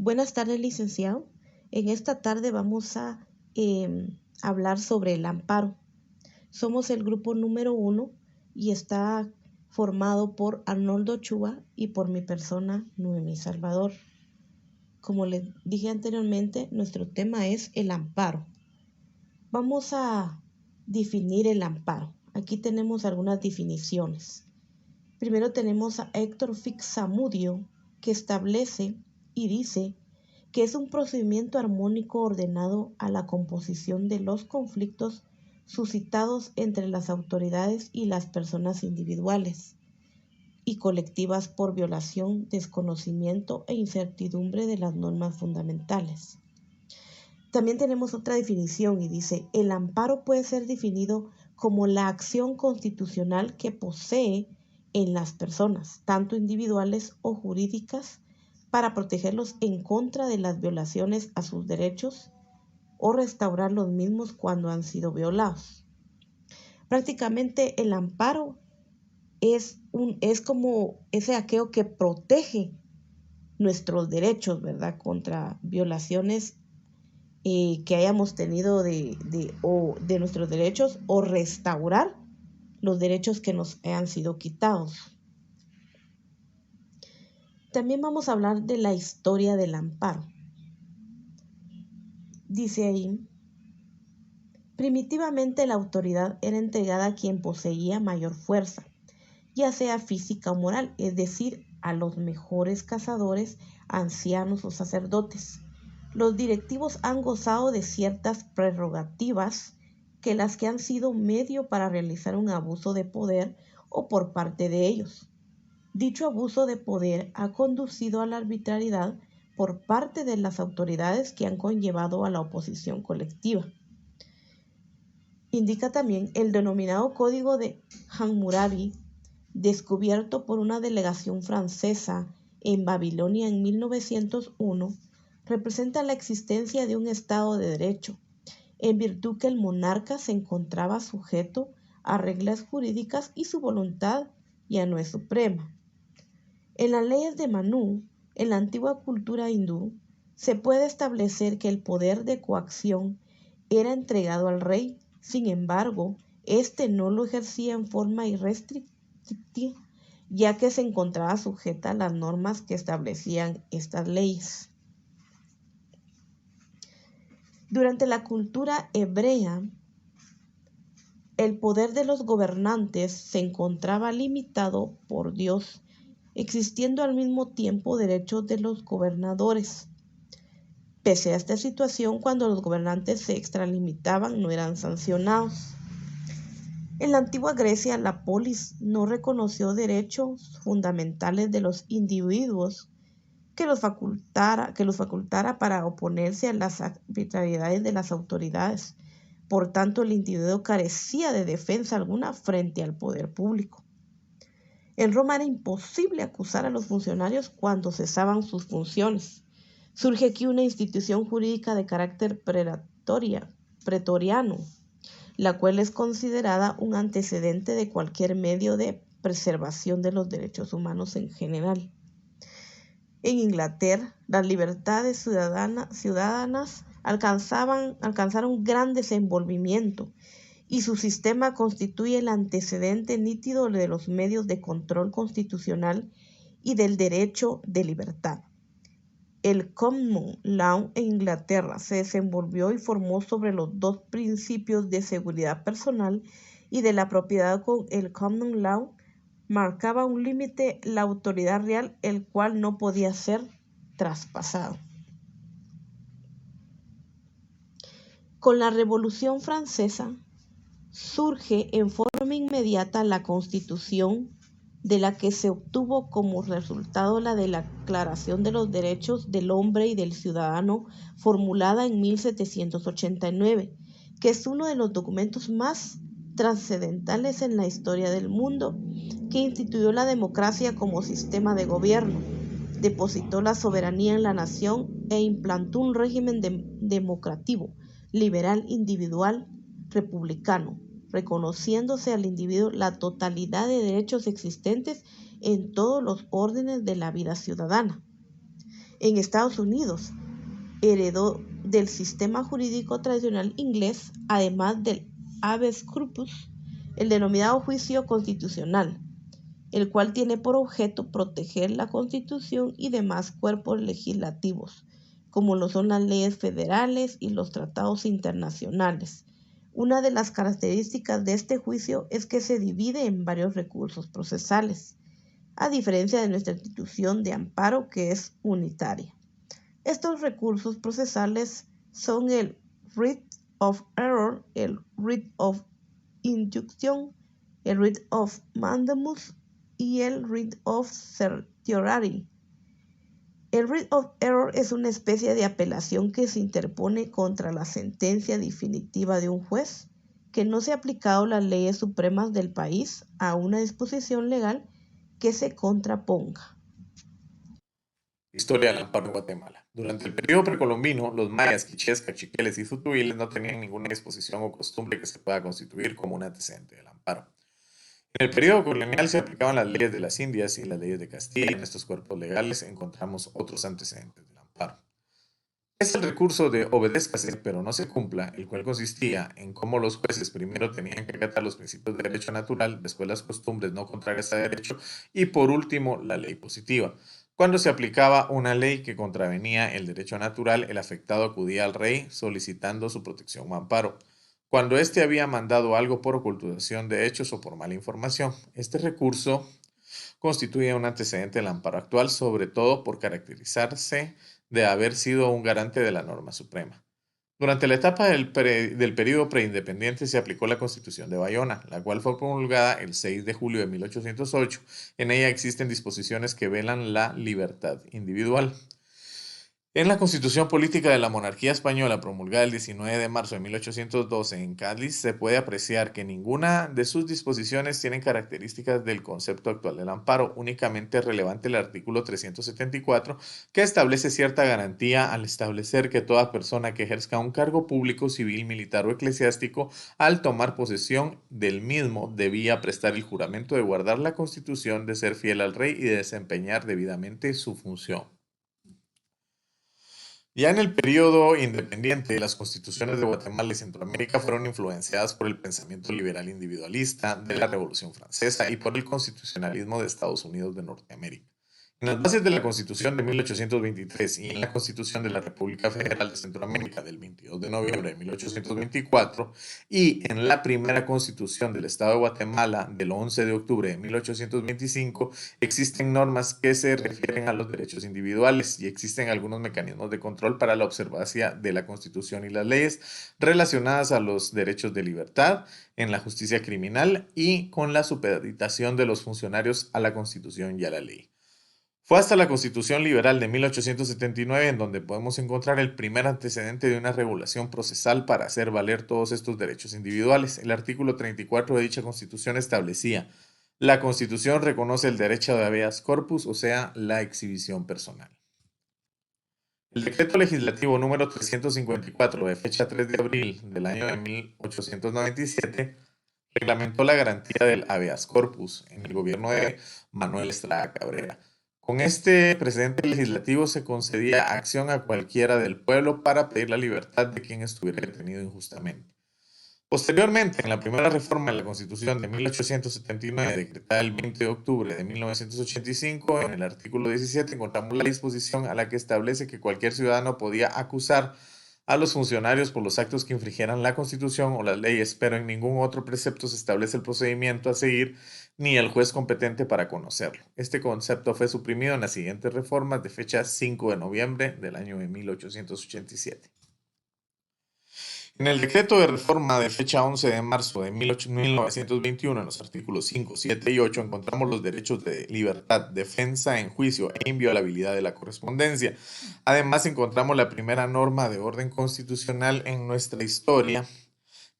Buenas tardes, licenciado. En esta tarde vamos a hablar sobre el amparo. Somos el grupo número 1 y está formado por Arnoldo Ochoa y por mi persona, Noemí Salvador. Como les dije anteriormente, nuestro tema es el amparo. Vamos a definir el amparo. Aquí tenemos algunas definiciones. Primero tenemos a Héctor Fix-Zamudio, que establece y dice que es un procedimiento armónico ordenado a la composición de los conflictos suscitados entre las autoridades y las personas individuales y colectivas por violación, desconocimiento e incertidumbre de las normas fundamentales. También tenemos otra definición y dice, el amparo puede ser definido como la acción constitucional que posee en las personas, tanto individuales o jurídicas, para protegerlos en contra de las violaciones a sus derechos o restaurar los mismos cuando han sido violados. Prácticamente el amparo es como ese aquello que protege nuestros derechos, ¿verdad? Contra violaciones que hayamos tenido de nuestros derechos o restaurar los derechos que nos hayan sido quitados. También vamos a hablar de la historia del amparo. Dice ahí, primitivamente la autoridad era entregada a quien poseía mayor fuerza, ya sea física o moral, es decir, a los mejores cazadores, ancianos o sacerdotes. Los directivos han gozado de ciertas prerrogativas que las que han sido medio para realizar un abuso de poder o por parte de ellos. Dicho abuso de poder ha conducido a la arbitrariedad por parte de las autoridades que han conllevado a la oposición colectiva. Indica también el denominado Código de Hammurabi, descubierto por una delegación francesa en Babilonia en 1901, representa la existencia de un Estado de Derecho, en virtud que el monarca se encontraba sujeto a reglas jurídicas y su voluntad ya no es suprema. En las leyes de Manu, en la antigua cultura hindú, se puede establecer que el poder de coacción era entregado al rey. Sin embargo, éste no lo ejercía en forma irrestrictiva, ya que se encontraba sujeta a las normas que establecían estas leyes. Durante la cultura hebrea, el poder de los gobernantes se encontraba limitado por Dios, existiendo al mismo tiempo derechos de los gobernadores. Pese a esta situación, cuando los gobernantes se extralimitaban, no eran sancionados. En la antigua Grecia, la polis no reconoció derechos fundamentales de los individuos que los facultara para oponerse a las arbitrariedades de las autoridades. Por tanto, el individuo carecía de defensa alguna frente al poder público. En Roma era imposible acusar a los funcionarios cuando cesaban sus funciones. Surge aquí una institución jurídica de carácter pretoriano, la cual es considerada un antecedente de cualquier medio de preservación de los derechos humanos en general. En Inglaterra, las libertades ciudadanas alcanzaron gran desenvolvimiento y su sistema constituye el antecedente nítido de los medios de control constitucional y del derecho de libertad. El Common Law en Inglaterra se desenvolvió y formó sobre los dos principios de seguridad personal y de la propiedad. Con el Common Law marcaba un límite la autoridad real, el cual no podía ser traspasado. Con la Revolución Francesa surge en forma inmediata la Constitución, de la que se obtuvo como resultado la Declaración de los Derechos del Hombre y del Ciudadano, formulada en 1789, que es uno de los documentos más trascendentales en la historia del mundo, que instituyó la democracia como sistema de gobierno, depositó la soberanía en la nación e implantó un régimen democrático, liberal, individual, republicano, reconociéndose al individuo la totalidad de derechos existentes en todos los órdenes de la vida ciudadana. En Estados Unidos heredó del sistema jurídico tradicional inglés, además del habeas corpus, el denominado juicio constitucional, el cual tiene por objeto proteger la Constitución y demás cuerpos legislativos, como lo son las leyes federales y los tratados internacionales. Una de las características de este juicio es que se divide en varios recursos procesales, a diferencia de nuestra institución de amparo, que es unitaria. Estos recursos procesales son el writ of error, el writ of injunction, el writ of mandamus y el writ of certiorari. El writ of error es una especie de apelación que se interpone contra la sentencia definitiva de un juez que no se ha aplicado las leyes supremas del país a una disposición legal que se contraponga. Historia del amparo en Guatemala. Durante el periodo precolombino, los mayas, quichés, cachiqueles y zutuiles no tenían ninguna disposición o costumbre que se pueda constituir como un antecedente del amparo. En el periodo colonial se aplicaban las leyes de las Indias y las leyes de Castilla, y en estos cuerpos legales encontramos otros antecedentes del amparo. Es el recurso de obedézcase, pero no se cumpla, el cual consistía en cómo los jueces primero tenían que acatar los principios de derecho natural, después las costumbres no contrarias a derecho y por último la ley positiva. Cuando se aplicaba una ley que contravenía el derecho natural, el afectado acudía al rey solicitando su protección o amparo. Cuando éste había mandado algo por ocultación de hechos o por mala información, este recurso constituye un antecedente del amparo actual, sobre todo por caracterizarse de haber sido un garante de la norma suprema. Durante la etapa del período preindependiente se aplicó la Constitución de Bayona, la cual fue promulgada el 6 de julio de 1808. En ella existen disposiciones que velan la libertad individual. En la Constitución Política de la Monarquía Española, promulgada el 19 de marzo de 1812 en Cádiz, se puede apreciar que ninguna de sus disposiciones tiene características del concepto actual del amparo, únicamente es relevante el artículo 374, que establece cierta garantía al establecer que toda persona que ejerza un cargo público, civil, militar o eclesiástico, al tomar posesión del mismo, debía prestar el juramento de guardar la Constitución, de ser fiel al rey y de desempeñar debidamente su función. Ya en el periodo independiente, las constituciones de Guatemala y Centroamérica fueron influenciadas por el pensamiento liberal individualista de la Revolución Francesa y por el constitucionalismo de Estados Unidos de Norteamérica. En las bases de la Constitución de 1823 y en la Constitución de la República Federal de Centroamérica del 22 de noviembre de 1824 y en la primera Constitución del Estado de Guatemala del 11 de octubre de 1825 existen normas que se refieren a los derechos individuales y existen algunos mecanismos de control para la observancia de la Constitución y las leyes relacionadas a los derechos de libertad en la justicia criminal y con la supeditación de los funcionarios a la Constitución y a la ley. Fue hasta la Constitución Liberal de 1879 en donde podemos encontrar el primer antecedente de una regulación procesal para hacer valer todos estos derechos individuales. El artículo 34 de dicha Constitución establecía: la Constitución reconoce el derecho de habeas corpus, o sea, la exhibición personal. El decreto legislativo número 354 de fecha 3 de abril del año de 1897 reglamentó la garantía del habeas corpus en el gobierno de Manuel Estrada Cabrera. Con este precedente legislativo se concedía acción a cualquiera del pueblo para pedir la libertad de quien estuviera detenido injustamente. Posteriormente, en la primera reforma de la Constitución de 1879, decretada el 20 de octubre de 1985, en el artículo 17 encontramos la disposición a la que establece que cualquier ciudadano podía acusar a los funcionarios por los actos que infringieran la Constitución o las leyes, pero en ningún otro precepto se establece el procedimiento a seguir ni el juez competente para conocerlo. Este concepto fue suprimido en las siguientes reformas de fecha 5 de noviembre del año de 1887. En el decreto de reforma de fecha 11 de marzo de 1921, en los artículos 5, 7 y 8, encontramos los derechos de libertad, defensa en juicio e inviolabilidad de la correspondencia. Además, encontramos la primera norma de orden constitucional en nuestra historia,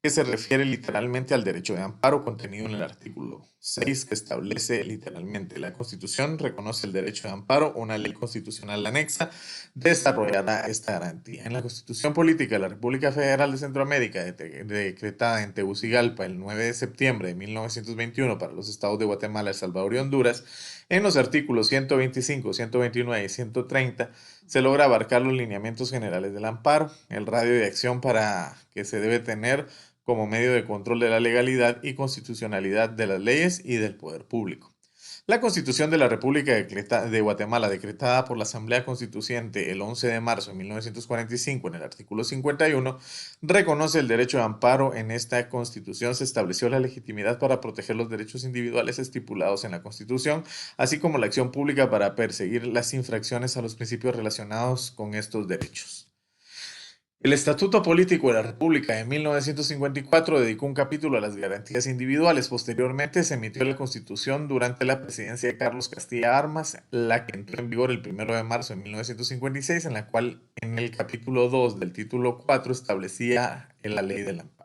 que se refiere literalmente al derecho de amparo contenido en el artículo 6, que establece literalmente: la Constitución reconoce el derecho de amparo, una ley constitucional anexa desarrollará esta garantía. En la Constitución Política de la República Federal de Centroamérica, decretada en Tegucigalpa el 9 de septiembre de 1921 para los estados de Guatemala, El Salvador y Honduras, En los artículos 125, 129 y 130 se logra abarcar los lineamientos generales del amparo, el radio de acción para que se debe tener como medio de control de la legalidad y constitucionalidad de las leyes y del poder público. La Constitución de la República de Guatemala, decretada por la Asamblea Constituyente el 11 de marzo de 1945 en el artículo 51, reconoce el derecho de amparo. En esta Constitución se estableció la legitimidad para proteger los derechos individuales estipulados en la Constitución, así como la acción pública para perseguir las infracciones a los principios relacionados con estos derechos. El Estatuto Político de la República de 1954 dedicó un capítulo a las garantías individuales. Posteriormente se emitió la Constitución durante la presidencia de Carlos Castilla Armas, la que entró en vigor el 1 de marzo de 1956, en la cual en el capítulo 2 del título 4 establecía la ley del amparo.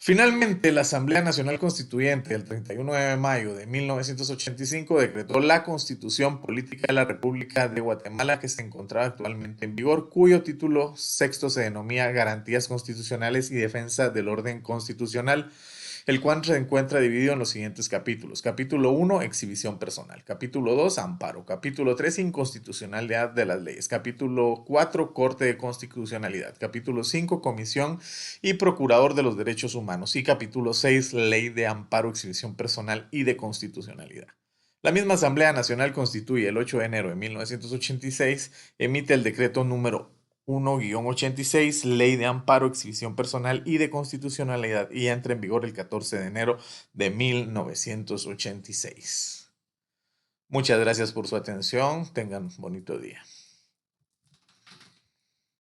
Finalmente, la Asamblea Nacional Constituyente el 31 de mayo de 1985 decretó la Constitución Política de la República de Guatemala, que se encontraba actualmente en vigor, cuyo título sexto se denomina Garantías Constitucionales y Defensa del Orden Constitucional, el cual se encuentra dividido en los siguientes capítulos. Capítulo 1, exhibición personal. Capítulo 2, amparo. Capítulo 3, inconstitucionalidad de las leyes. Capítulo 4, Corte de Constitucionalidad. Capítulo 5, comisión y procurador de los derechos humanos. Y capítulo 6, ley de amparo, exhibición personal y de constitucionalidad. La misma Asamblea Nacional constituye el 8 de enero de 1986, emite el decreto número 1-86, Ley de Amparo, Exhibición Personal y de Constitucionalidad, y entra en vigor el 14 de enero de 1986. Muchas gracias por su atención. Tengan un bonito día.